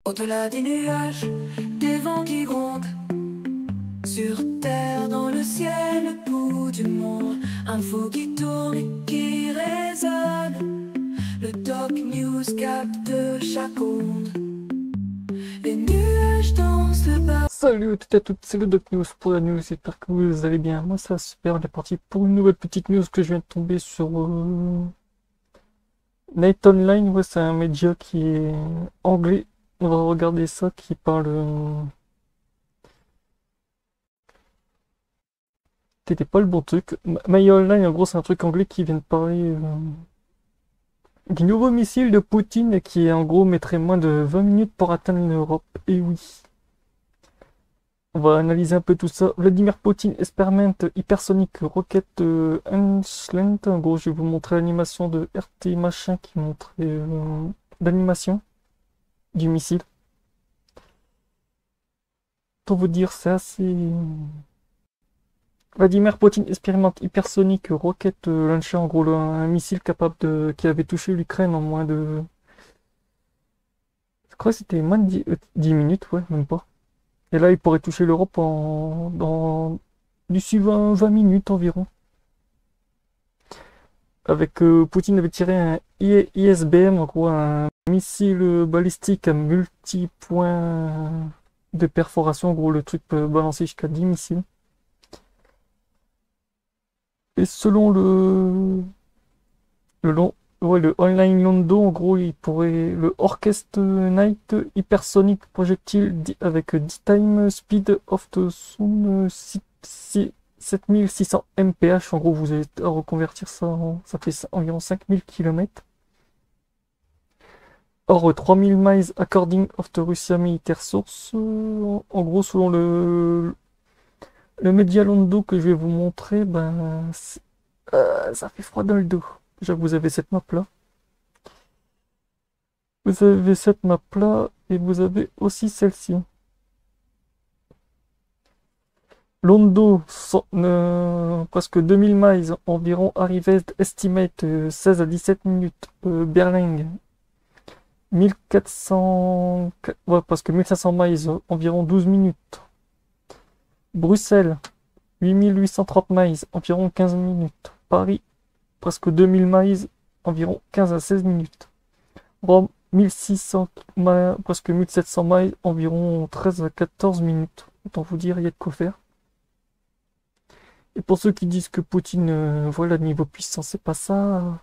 Au-delà des nuages, des vents qui grondent, sur terre, dans le ciel, le bout du monde, info qui tourne et qui résonne. Le Doc News capte chaque onde. Les nuages dansent le bas. Salut à toutes et à toutes, c'est le Doc News pour la news, j'espère que vous allez bien. Moi ça va super, on est parti pour une nouvelle petite news que je viens de tomber sur Night Online. Ouais, c'est un média qui est anglais. On va regarder ça, qui parle... C'était pas le bon truc. My Online, en gros, c'est un truc anglais qui vient de parler du nouveau missile de Poutine qui, en gros, mettrait moins de 20 minutes pour atteindre l'Europe. Et oui. On va analyser un peu tout ça. Vladimir Poutine expérimente hypersonic rocket Slant. En gros, je vais vous montrer l'animation de RT machin qui montre l'animation du missile. Pour vous dire, c'est assez... Vladimir Poutine expérimente hypersonic rocket launcher, en gros un missile capable de... qui avait touché l'Ukraine en moins de... Je crois que c'était moins de 10 minutes, ouais, même pas. Et là, il pourrait toucher l'Europe d'ici 20 minutes environ. Avec Poutine avait tiré un ISBM, en gros un missile balistique à multi-points de perforation. En gros, le truc peut balancer jusqu'à 10 missiles. Et selon le Online Londo, en gros, il pourrait le Orchestre Night Hypersonic Projectile avec D-Time Speed of the Sound 7600 mph. En gros, vous allez reconvertir ça, ça fait environ 5000 km. Or, 3000 miles according of the Russia Military Source. En gros, selon le Media Londo que je vais vous montrer, ben, ça fait froid dans le dos. Déjà, vous avez cette map là. Vous avez cette map là et vous avez aussi celle-ci. Londo, presque 2000 miles environ, arrivée estimate 16 à 17 minutes. Berlin, 1400, ouais, presque 1500 miles, environ 12 minutes. Bruxelles, 8830 miles, environ 15 minutes. Paris, presque 2000 miles, environ 15 à 16 minutes. Rome, 1600 miles, presque 1700 miles, environ 13 à 14 minutes. Autant vous dire, il y a de quoi faire. Et pour ceux qui disent que Poutine, voilà, niveau puissance, c'est pas ça.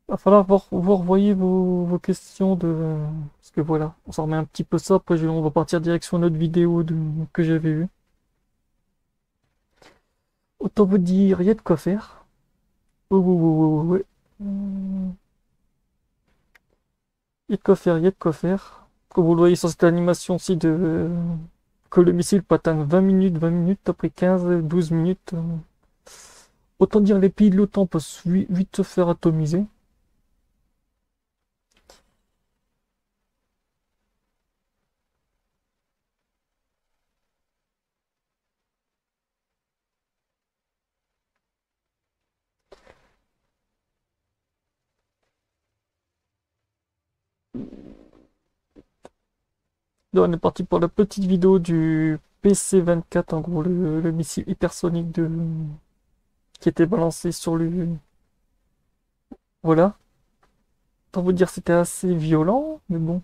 Va falloir vous revoyer vos questions de... Parce que voilà, on s'en remet un petit peu ça, après on va partir direction une autre vidéo que j'avais vue. Autant vous dire, il y a de quoi faire. Ouais. Il y a de quoi faire, il y a de quoi faire. Comme vous le voyez sur cette animation aussi que le missile peut atteindre 20 minutes, après 15, 12 minutes. Autant dire les pays de l'OTAN peuvent vite se faire atomiser. Donc, on est parti pour la petite vidéo du PC-24, en gros le missile hypersonique qui était balancé sur le... Voilà. Pour vous dire, c'était assez violent, mais bon.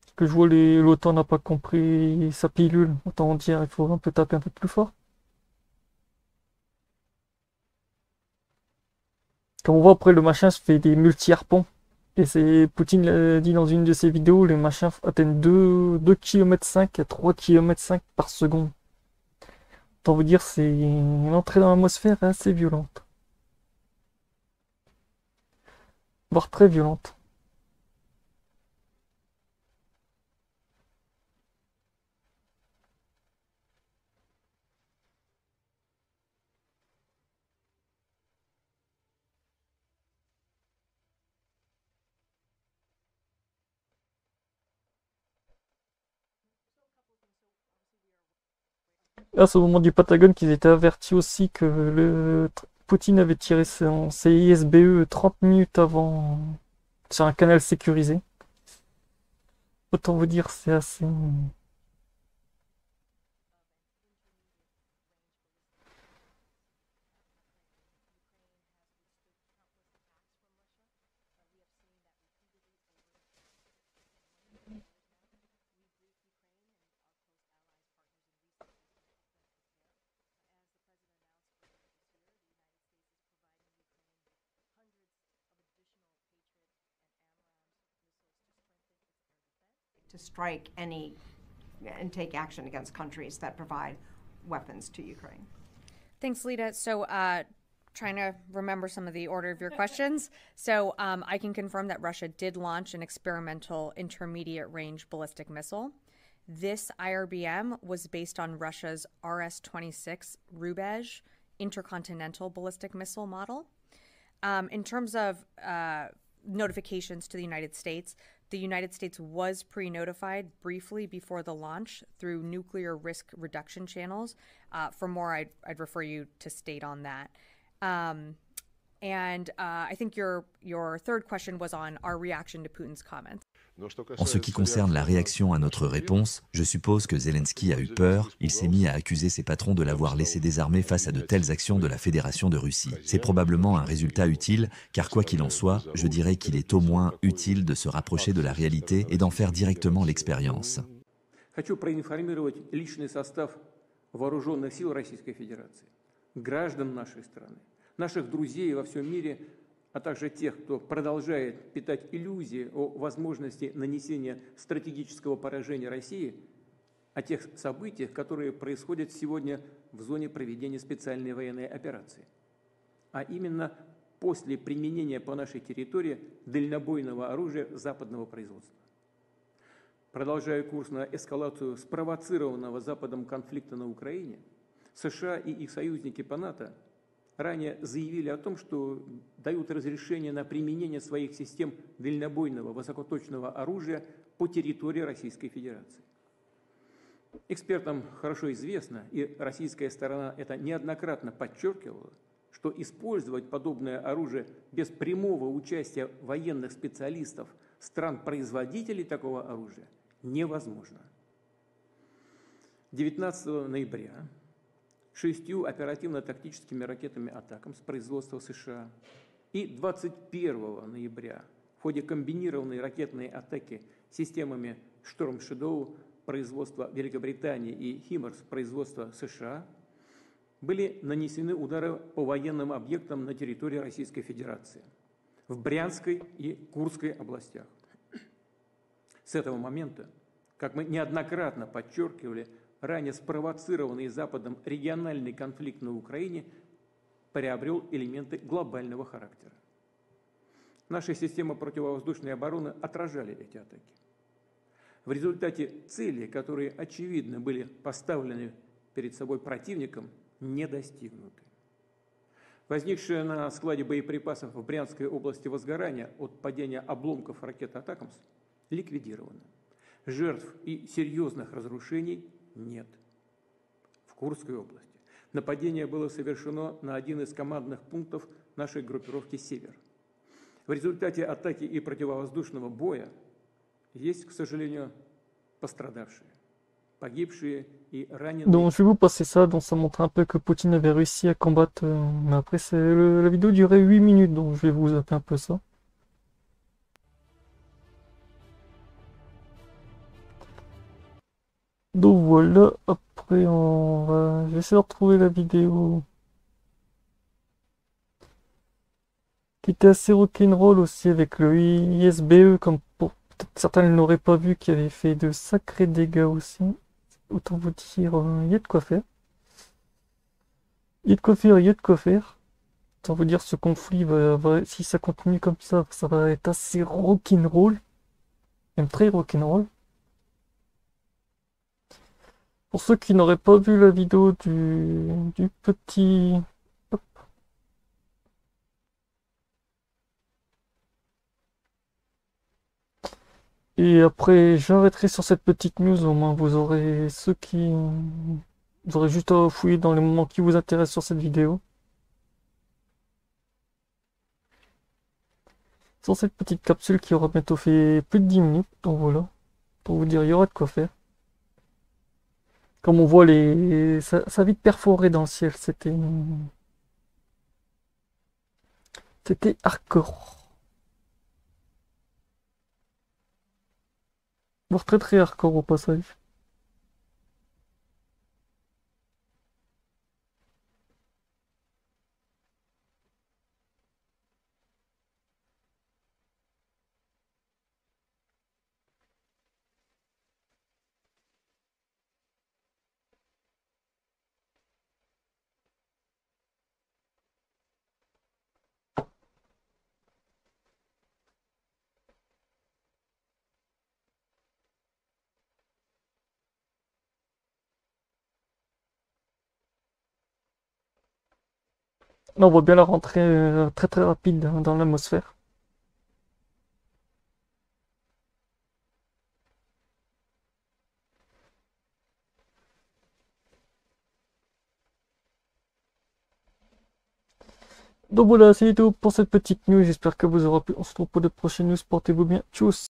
Parce que je vois l'OTAN n'a pas compris sa pilule. Autant dire, il faut un peu taper un peu plus fort. Comme on voit après, le machin se fait des multi-harpons. Et c'est Poutine l'a dit dans une de ses vidéos, les machins atteignent 2 km 5 à 3 km 5 par seconde. Autant vous dire, c'est une entrée dans l'atmosphère assez violente. Voire très violente. Là, c'est au moment du Patagone qu'ils étaient avertis aussi que Poutine avait tiré ses ISBE 30 minutes avant sur un canal sécurisé. Autant vous dire, c'est assez... to strike any and take action against countries that provide weapons to Ukraine. Thanks, Lita. So, trying to remember some of the order of your questions. So, I can confirm that Russia did launch an experimental intermediate range ballistic missile. This IRBM was based on Russia's RS-26 Rubezh intercontinental ballistic missile model. In terms of notifications to the United States was pre-notified briefly before the launch through nuclear risk reduction channels. For more, I'd refer you to state on that. And I think your third question was on our reaction to Putin's comments. En ce qui concerne la réaction à notre réponse, je suppose que Zelensky a eu peur, il s'est mis à accuser ses patrons de l'avoir laissé désarmer face à de telles actions de la Fédération de Russie. C'est probablement un résultat utile, car quoi qu'il en soit, je dirais qu'il est au moins utile de se rapprocher de la réalité et d'en faire directement l'expérience. Хочу проинформировать личный состав вооруженных сил Российской Федерации, граждан нашей страны, наших друзей во всем мире, а также тех, кто продолжает питать иллюзии о возможности нанесения стратегического поражения России, о тех событиях, которые происходят сегодня в зоне проведения специальной военной операции. А именно после применения по нашей территории дальнобойного оружия западного производства. Продолжая курс на эскалацию спровоцированного Западом конфликта на Украине, США и их союзники по НАТО ранее заявили о том, что дают разрешение на применение своих систем дальнобойного высокоточного оружия по территории Российской Федерации. Экспертам хорошо известно, и российская сторона это неоднократно подчеркивала, что использовать подобное оружие без прямого участия военных специалистов стран-производителей такого оружия невозможно. 19 ноября 6 оперативно-тактическими ракетами «Атакамс» производства США и 21 ноября в ходе комбинированной ракетной атаки системами «Шторм Shadow» производства Великобритании и «Химарс» производства США были нанесены удары по военным объектам на территории Российской Федерации в Брянской и Курской областях. С этого момента, как мы неоднократно подчеркивали, ранее спровоцированный Западом региональный конфликт на Украине приобрел элементы глобального характера. Наши системы противовоздушной обороны отражали эти атаки. В результате цели, которые очевидно были поставлены перед собой противником, не достигнуты. Возникшее на складе боеприпасов в Брянской области возгорание от падения обломков ракет «Атакамс» ликвидировано. Жертв и серьезных разрушений нет. В Курской области нападение было совершено на один из командных пунктов нашей группировки «Север». В результате атаки и противовоздушного боя есть, к сожалению, пострадавшие, pogibшие и раненые. Donc je vais vous passer ça, donc ça montre un peu que Poutine avait réussi à combattre, mais après la vidéo durait 8 minutes, donc je vais vous zapper un peu ça. Donc voilà, après je vais essayer de retrouver la vidéo qui était assez rock'n'roll aussi avec le ISBE, comme pour peut-être certains ne l'auraient pas vu, qui avait fait de sacrés dégâts aussi. Autant vous dire, il y a de quoi faire. Il y a de quoi faire, il y a de quoi faire. Autant vous dire, ce conflit, si ça continue comme ça va être assez rock'n'roll. Même très rock'n'roll. Pour ceux qui n'auraient pas vu la vidéo du petit... Hop. Et après, j'arrêterai sur cette petite news, au moins vous aurez vous aurez juste à fouiller dans les moments qui vous intéressent sur cette vidéo. Sur cette petite capsule qui aura bientôt fait plus de 10 minutes, donc voilà. Pour vous dire, il y aura de quoi faire. Comme on voit ça a vite perforé dans le ciel, c'était hardcore. Voire très très hardcore au passage. Là, on voit bien la rentrée très très rapide dans l'atmosphère. Donc voilà, c'est tout pour cette petite news. J'espère que vous aurez pu. On se retrouve pour de prochaines news. Portez-vous bien. Tchuss!